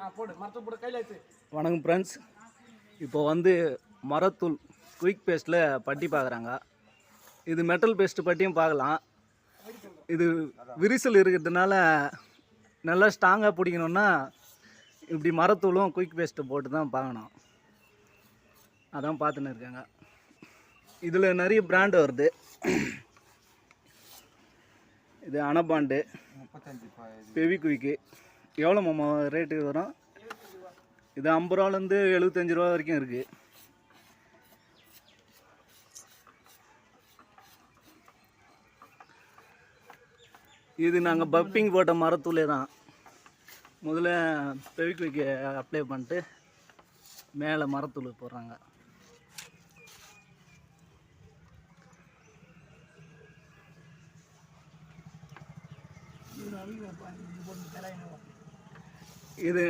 வணக்கம் ஃப்ரெண்ட்ஸ். இப்போ வந்து மரத்தூள் குயிக் பேஸ்ட்டில் பட்டி பார்க்குறாங்க. இது மெட்டல் பேஸ்ட்டு பட்டியும் பார்க்கலாம். இது விரிசல் இருக்கிறதுனால நல்லா ஸ்ட்ராங்காக பிடிக்கணுன்னா இப்படி மரத்தூளும் குயிக் பேஸ்ட்டு போட்டு தான் பார்க்கணும். அதான் பார்த்துன்னு இருக்காங்க. இதில் நிறைய பிராண்டு வருது. இது அனபாண்டு, பெவிக்விக்கு. எவ்வளோ மாமா ரேட்டு வரும்? இது 50 ரூபாலேருந்து 75 ரூபா வரைக்கும் இருக்குது. இது நாங்கள் பப்பிங் போட்ட மரத்தூளே தான். முதல்ல பெவிக்விக்கு அப்ளை பண்ணிட்டு மேலே மரத்தூள் போடுறாங்க. இது